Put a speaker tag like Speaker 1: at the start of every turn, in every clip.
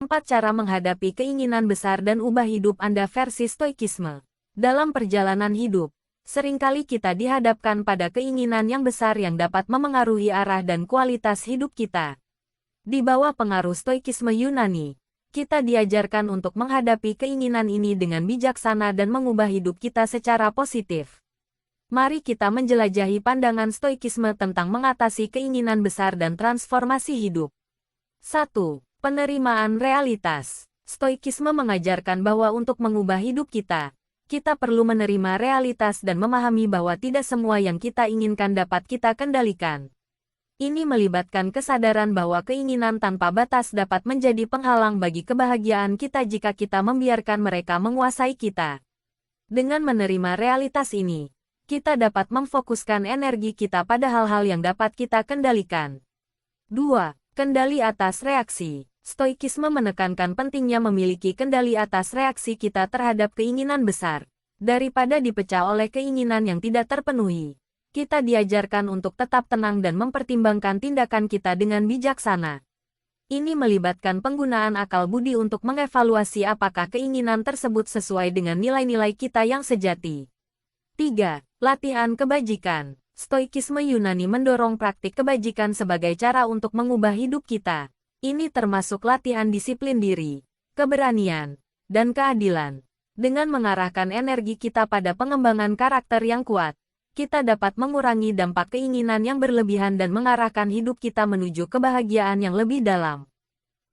Speaker 1: 4 cara menghadapi keinginan besar dan ubah hidup Anda versi Stoikisme. Dalam perjalanan hidup, seringkali kita dihadapkan pada keinginan yang besar yang dapat memengaruhi arah dan kualitas hidup kita. Di bawah pengaruh Stoikisme Yunani, kita diajarkan untuk menghadapi keinginan ini dengan bijaksana dan mengubah hidup kita secara positif. Mari kita menjelajahi pandangan Stoikisme tentang mengatasi keinginan besar dan transformasi hidup. 1. Penerimaan realitas. Stoikisme mengajarkan bahwa untuk mengubah hidup kita perlu menerima realitas dan memahami bahwa tidak semua yang kita inginkan dapat kita kendalikan. Ini melibatkan kesadaran bahwa keinginan tanpa batas dapat menjadi penghalang bagi kebahagiaan kita jika kita membiarkan mereka menguasai kita. Dengan menerima realitas ini, kita dapat memfokuskan energi kita pada hal-hal yang dapat kita kendalikan. 2. Kendali atas reaksi. Stoikisme menekankan pentingnya memiliki kendali atas reaksi kita terhadap keinginan besar. Daripada dipecah oleh keinginan yang tidak terpenuhi, kita diajarkan untuk tetap tenang dan mempertimbangkan tindakan kita dengan bijaksana. Ini melibatkan penggunaan akal budi untuk mengevaluasi apakah keinginan tersebut sesuai dengan nilai-nilai kita yang sejati. 3. Latihan kebajikan. Stoikisme Yunani mendorong praktik kebajikan sebagai cara untuk mengubah hidup kita. Ini termasuk latihan disiplin diri, keberanian, dan keadilan. Dengan mengarahkan energi kita pada pengembangan karakter yang kuat, kita dapat mengurangi dampak keinginan yang berlebihan dan mengarahkan hidup kita menuju kebahagiaan yang lebih dalam.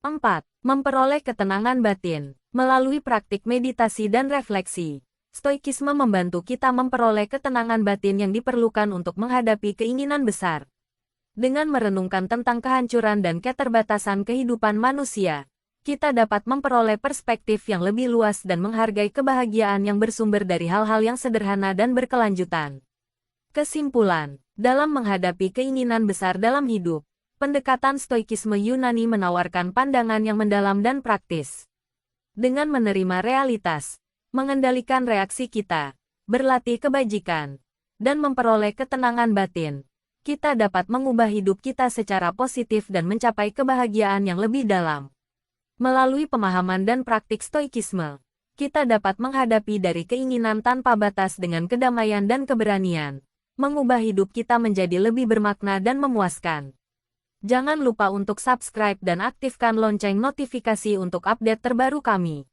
Speaker 1: 4. Memperoleh ketenangan batin. Melalui praktik meditasi dan refleksi, Stoikisme membantu kita memperoleh ketenangan batin yang diperlukan untuk menghadapi keinginan besar. Dengan merenungkan tentang kehancuran dan keterbatasan kehidupan manusia, kita dapat memperoleh perspektif yang lebih luas dan menghargai kebahagiaan yang bersumber dari hal-hal yang sederhana dan berkelanjutan. Kesimpulan, dalam menghadapi keinginan besar dalam hidup, pendekatan Stoikisme Yunani menawarkan pandangan yang mendalam dan praktis. Dengan menerima realitas, mengendalikan reaksi kita, berlatih kebajikan, dan memperoleh ketenangan batin, kita dapat mengubah hidup kita secara positif dan mencapai kebahagiaan yang lebih dalam. Melalui pemahaman dan praktik Stoikisme, kita dapat menghadapi dari keinginan tanpa batas dengan kedamaian dan keberanian, mengubah hidup kita menjadi lebih bermakna dan memuaskan. Jangan lupa untuk subscribe dan aktifkan lonceng notifikasi untuk update terbaru kami.